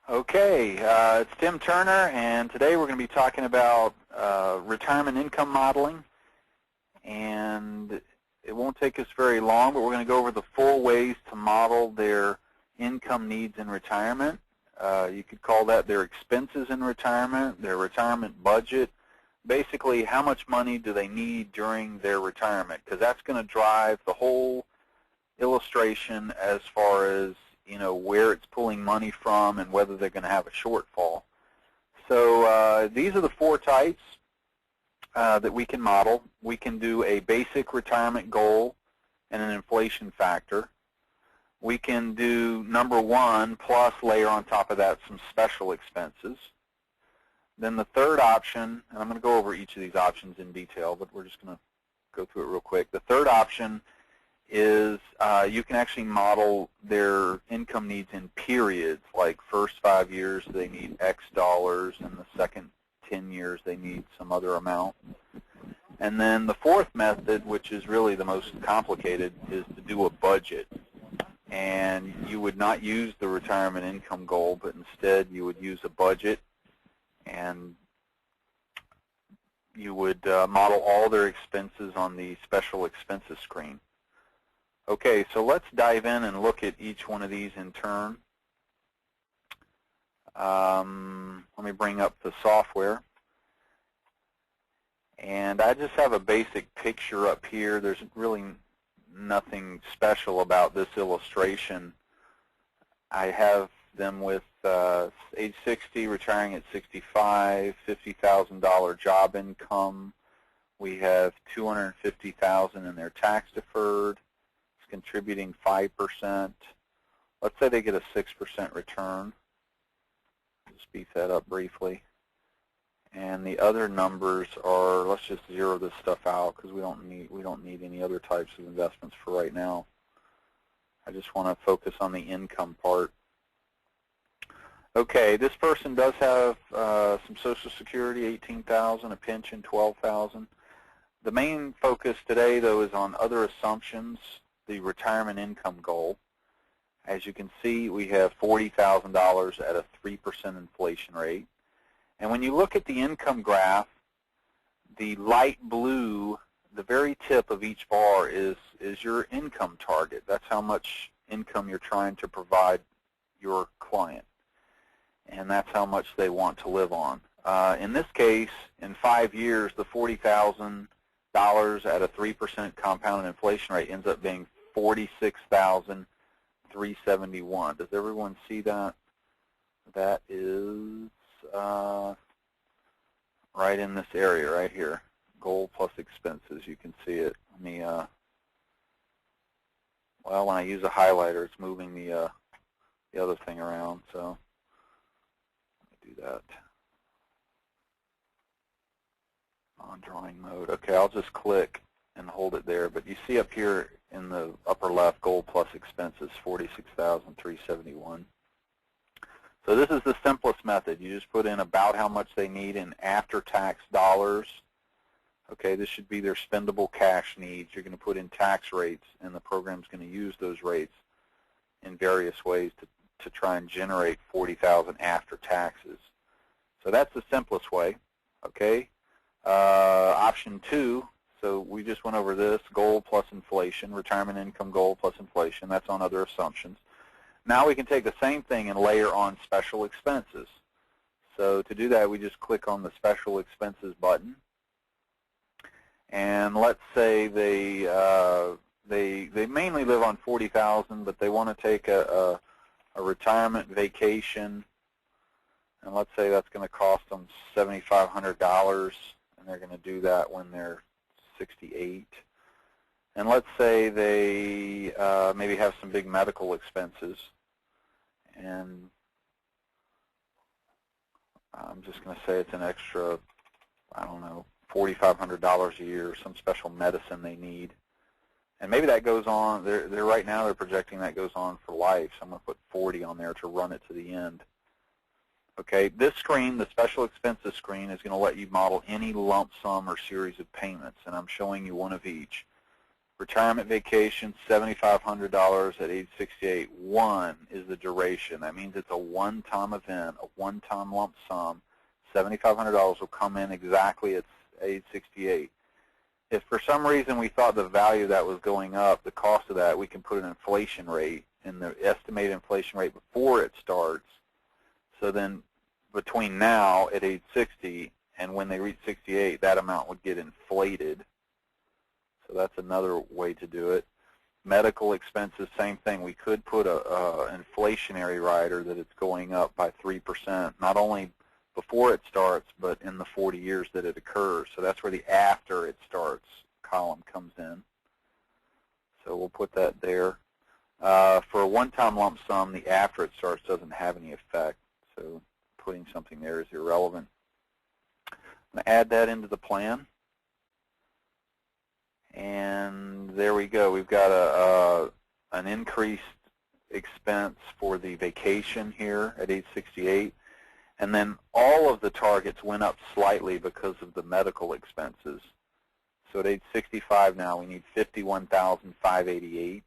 Okay, it's Tim Turner, and today we're going to be talking about retirement income modeling. And it won't take us very long, but we're going to go over the full ways to model their income needs in retirement. You could call that their expenses in retirement, their retirement budget. Basically, how much money do they need during their retirement? Because that's going to drive the whole illustration as far as where it's pulling money from and whether they're going to have a shortfall. So these are the four types that we can model. We can do a basic retirement goal and an inflation factor. We can do number one plus layer on top of that some special expenses. Then the third option, and I'm going to go over each of these options in detail, but we're just going to go through it real quick. The third option is you can actually model their income needs in periods, like first 5 years they need X dollars, and the second 10 years they need some other amount. And then the fourth method, which is really the most complicated, is to do a budget. And you would not use the retirement income goal, but instead you would use a budget, and you would model all their expenses on the special expenses screen. Okay, so let's dive in and look at each one of these in turn. Let me bring up the software. And I just have a basic picture up here. There's really nothing special about this illustration. I have them with age 60, retiring at 65, $50,000 job income. We have $250,000 in their tax deferred. Contributing 5%. Let's say they get a 6% return. Just beef that up briefly. And the other numbers are, let's just zero this stuff out because we don't need any other types of investments for right now. I just want to focus on the income part. Okay, this person does have some Social Security, $18,000, a pension, $12,000. The main focus today, though, is on other assumptions. The retirement income goal. As you can see, we have $40,000 at a 3% inflation rate. And when you look at the income graph, the light blue, the very tip of each bar is your income target. That's how much income you're trying to provide your client. And that's how much they want to live on. In this case, in 5 years, the $40,000 at a 3% compounded inflation rate ends up being $46,371. Does everyone see that? That is right in this area right here. Goal plus expenses. You can see it. Let me, well, when I use a highlighter, it's moving the other thing around. So let me do that. On drawing mode. Okay, I'll just click and hold it there. But you see up here in the upper left, goal plus expenses, $46,371. So this is the simplest method. You just put in about how much they need in after-tax dollars. Okay, this should be their spendable cash needs. You're going to put in tax rates, and the program's going to use those rates in various ways to try and generate $40,000 after taxes. So that's the simplest way. Okay. Option 2, so we just went over this, goal plus inflation, retirement income goal plus inflation. That's on other assumptions. Now we can take the same thing and layer on special expenses. So to do that, we just click on the special expenses button. And let's say they mainly live on $40,000, but they want to take a retirement vacation. And let's say that's going to cost them $7,500. They're going to do that when they're 68. And let's say they maybe have some big medical expenses. And I'm just going to say it's an extra, I don't know, $4,500 a year, some special medicine they need. And maybe that goes on, they're right now they're projecting that goes on for life. So I'm going to put 40 on there to run it to the end. Okay, this screen, the special expenses screen, is going to let you model any lump sum or series of payments, and I'm showing you one of each. Retirement vacation, $7,500 at age 68. 1 is the duration. That means it's a one-time event, a one-time lump sum. $7,500 will come in exactly at age 68. If for some reason we thought the value of that was going up, the cost of that, we can put an inflation rate in the estimated inflation rate before it starts. So then between now at age 60 and when they reach 68, that amount would get inflated. So that's another way to do it. Medical expenses, same thing. We could put a inflationary rider that it's going up by 3%, not only before it starts, but in the 40 years that it occurs. So that's where the after it starts column comes in. So we'll put that there. For a one-time lump sum, the after it starts doesn't have any effect. So putting something there is irrelevant. I'm going to add that into the plan. And there we go. We've got an increased expense for the vacation here at age 68. And then all of the targets went up slightly because of the medical expenses. So at age 65 now, we need $51,588.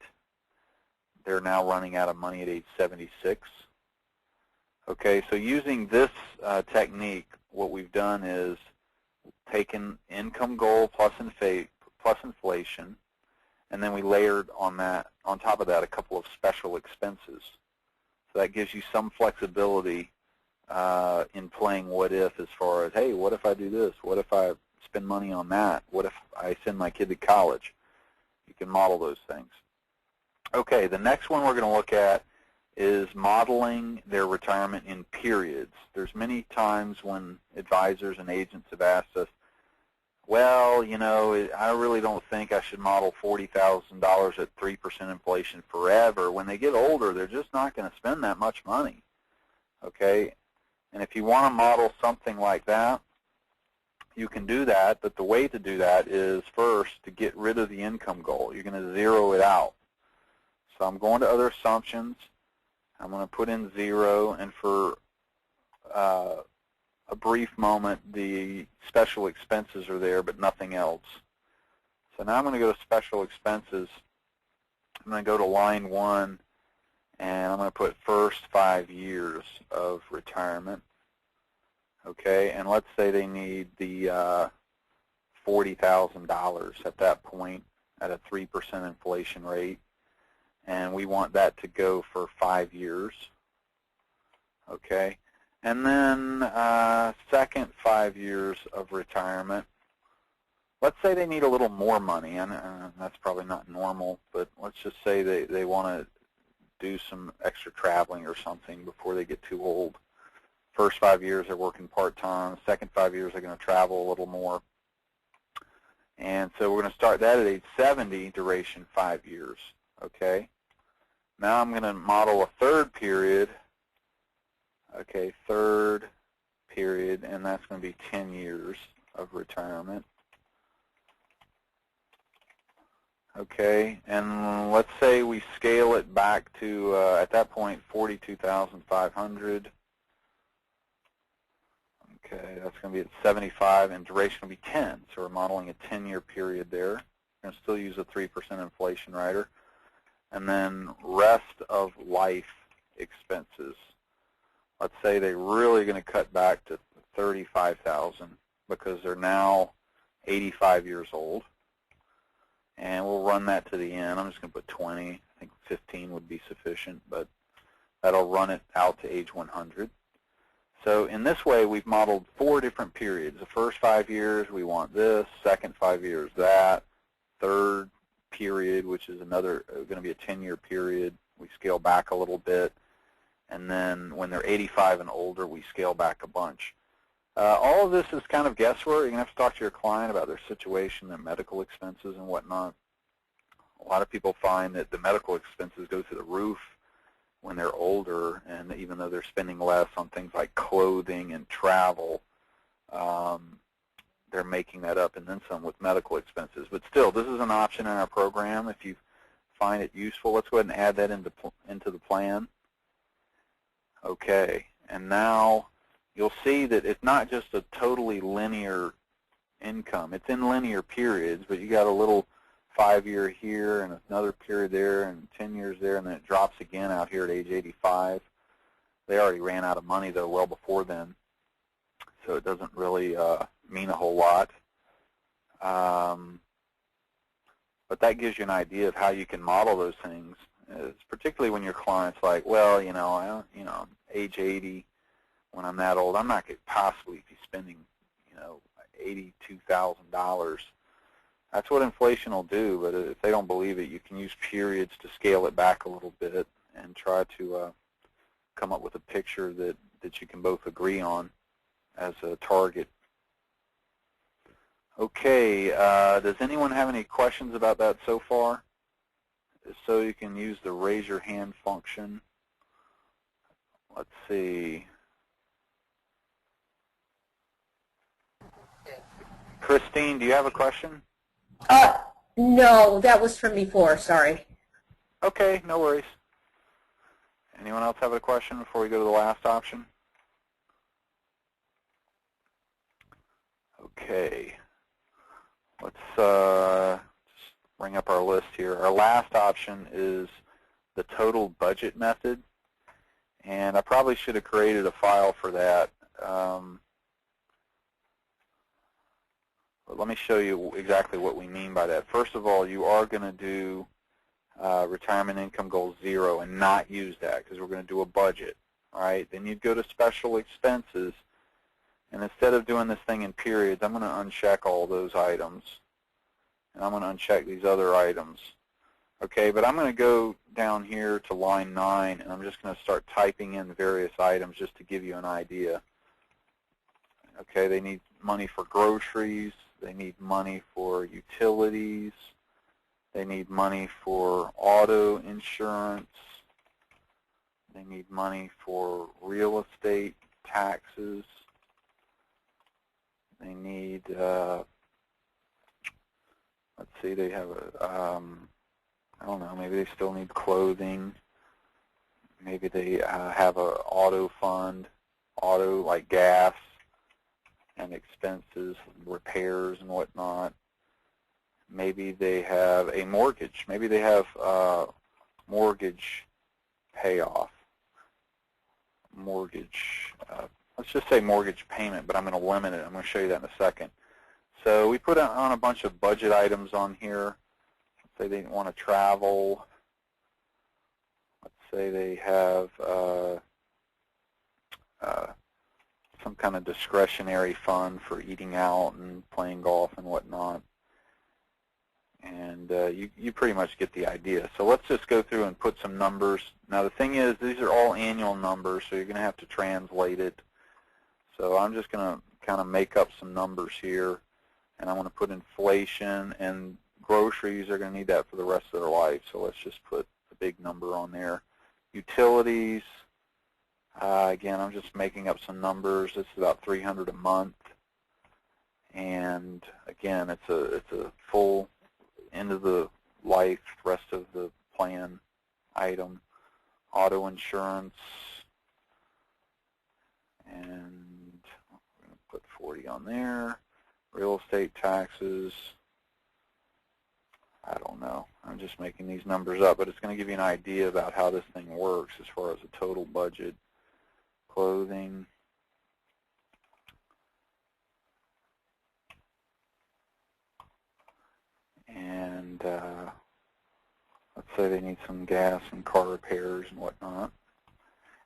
They're now running out of money at age 76. Okay, so using this technique, what we've done is taken income goal plus inflation, and then we layered on top of that a couple of special expenses. So that gives you some flexibility in playing what if, as far as, hey, what if I do this? What if I spend money on that? What if I send my kid to college? You can model those things. Okay, the next one we're going to look at is modeling their retirement in periods. There's many times when advisors and agents have asked us, well, you know, I really don't think I should model $40,000 at 3% inflation forever. When they get older, they're just not going to spend that much money. Okay, and if you want to model something like that, you can do that, but the way to do that is first to get rid of the income goal. You're going to zero it out. So I'm going to other assumptions. I'm going to put in 0, and for a brief moment, the special expenses are there, but nothing else. So now I'm going to go to special expenses. I'm going to go to line 1, and I'm going to put first 5 years of retirement. Okay, and let's say they need the $40,000 at that point at a 3% inflation rate, and we want that to go for 5 years. Okay, and then second 5 years of retirement. Let's say they need a little more money, and that's probably not normal, but let's just say they want to do some extra traveling or something before they get too old. First 5 years they're working part-time. Second 5 years they're going to travel a little more. And so we're going to start that at age 70, duration 5 years. Okay. Now I'm going to model a third period. Okay, third period, and that's going to be 10 years of retirement. Okay, and let's say we scale it back to, at that point, 42,500. Okay, that's going to be at 75, and duration will be 10. So we're modeling a 10-year period there. We're going to still use a 3% inflation rider. And then rest of life expenses. Let's say they're really going to cut back to 35,000 because they're now 85 years old. And we'll run that to the end. I'm just going to put 20. I think 15 would be sufficient, but that'll run it out to age 100. So in this way, we've modeled 4 different periods. The first 5 years, we want this. Second 5 years, that. Third period, which is another going to be a 10-year period, we scale back a little bit. And then when they're 85 and older, we scale back a bunch. All of this is kind of guesswork. You're going to have to talk to your client about their situation, their medical expenses and whatnot. A lot of people find that the medical expenses go through the roof when they're older, and even though they're spending less on things like clothing and travel, they're making that up and then some with medical expenses. But still, this is an option in our program if you find it useful. Let's go ahead and add that into the plan. Okay, and now you'll see that it's not just a totally linear income. It's in linear periods, but you got a little 5-year here and another period there and 10 years there, and then it drops again out here at age 85. They already ran out of money, though, well before then, so it doesn't really mean a whole lot. But that gives you an idea of how you can model those things. It's particularly when your client's like, well, I'm age 80. When I'm that old, I'm not going to possibly be spending, $82,000. That's what inflation will do. But if they don't believe it, you can use periods to scale it back a little bit and try to come up with a picture that you can both agree on as a target. Okay, does anyone have any questions about that so far? If so, you can use the raise your hand function. Let's see. Christine, do you have a question? No, that was from before, sorry. Okay, no worries. Anyone else have a question before we go to the last option? Okay. Let's just bring up our list here. Our last option is the total budget method, and I probably should have created a file for that. But let me show you exactly what we mean by that. First of all, you are going to do retirement income goal 0 and not use that because we're going to do a budget. All right? Then you'd go to special expenses, and instead of doing this thing in periods, I'm going to uncheck all those items, and I'm going to uncheck these other items. Okay, but I'm going to go down here to line 9, and I'm just going to start typing in various items just to give you an idea. Okay, they need money for groceries. They need money for utilities. They need money for auto insurance. They need money for real estate taxes. They need, let's see, they have a, I don't know, maybe they still need clothing. Maybe they have a auto fund, auto like gas and expenses, repairs and whatnot. Maybe they have a mortgage. Maybe they have mortgage payoff. Mortgage, let's just say mortgage payment, but I'm going to limit it. I'm going to show you that in a second. So we put on a bunch of budget items on here. Let's say they want to travel. Let's say they have some kind of discretionary fund for eating out and playing golf and whatnot. And you pretty much get the idea. So let's just go through and put some numbers. Now the thing is, these are all annual numbers, so you're going to have to translate it. So I'm just going to kind of make up some numbers here, and I'm going to put inflation, and groceries are going to need that for the rest of their life. So let's just put a big number on there. Utilities, again, I'm just making up some numbers. This is about $300 a month, and again, it's a full end of the life, rest of the plan item. Auto insurance, and we're going to put 40 on there. Real estate taxes, I don't know. I'm just making these numbers up, but it's going to give you an idea about how this thing works as far as a total budget. Clothing, and let's say they need some gas and car repairs and whatnot.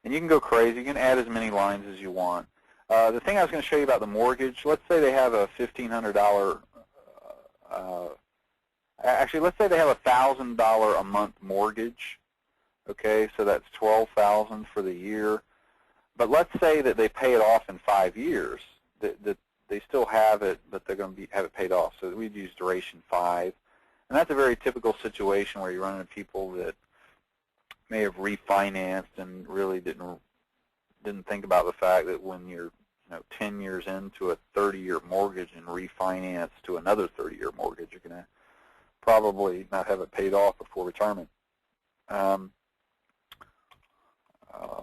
And you can go crazy. You can add as many lines as you want. The thing I was going to show you about the mortgage, let's say they have a $1,500, actually let's say they have a $1,000 a month mortgage. Okay, so that's $12,000 for the year. But let's say that they pay it off in 5 years. That they still have it, but they're going to have it paid off. So we'd use duration 5. And that's a very typical situation where you run into people that may have refinanced and really didn't think about the fact that when you're 10 years into a 30-year mortgage and refinance to another 30-year mortgage, you're going to probably not have it paid off before retirement.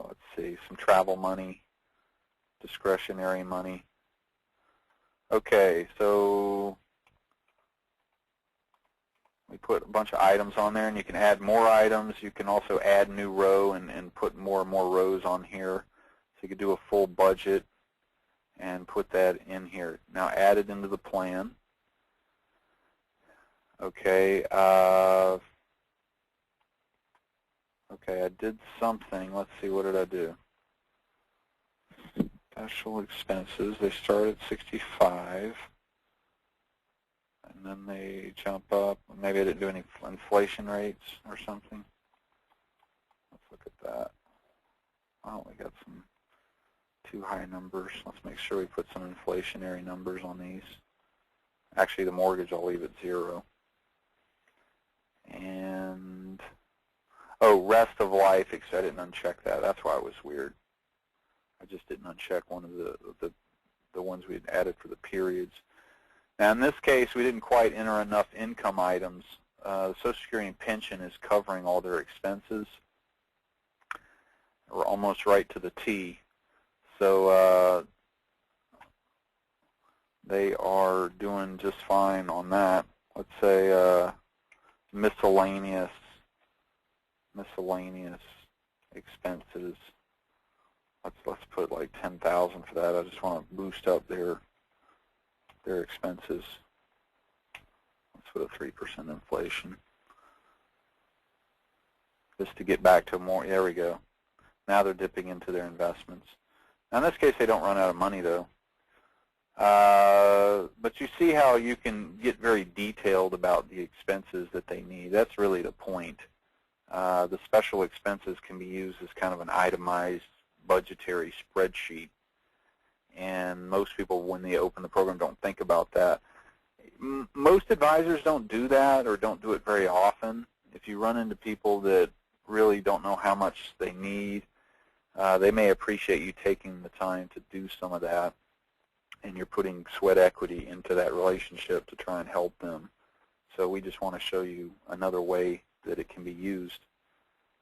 Let's see, some travel money, discretionary money. Okay, so We put a bunch of items on there, and you can add more items. You can also add new row and put more and more rows on here. So you could do a full budget and put that in here. Now add it into the plan. Okay. Okay, I did something. Let's see, what did I do? Special expenses, they start at 65, and then they jump up. Maybe I didn't do any inflation rates or something. Let's look at that. Oh, we got some too high numbers. Let's make sure we put some inflationary numbers on these. Actually, the mortgage I'll leave at 0. And, oh, rest of life, because I didn't uncheck that. That's why it was weird. I just didn't uncheck one of the ones we had added for the periods. Now, in this case, we didn't quite enter enough income items. Social Security and pension is covering all their expenses. We're almost right to the T. So they are doing just fine on that. Let's say miscellaneous expenses. Let's put like 10,000 for that. I just want to boost up their expenses. Let's put a 3% inflation. Just to get back to more. There we go. Now they're dipping into their investments. Now in this case, they don't run out of money though. But you see how you can get very detailed about the expenses that they need. That's really the point. The special expenses can be used as kind of an itemized budgetary spreadsheet, and most people, when they open the program, don't think about that. Most advisors don't do that or don't do it very often. If you run into people that really don't know how much they need, they may appreciate you taking the time to do some of that, and you're putting sweat equity into that relationship to try and help them. So we just want to show you another way that it can be used.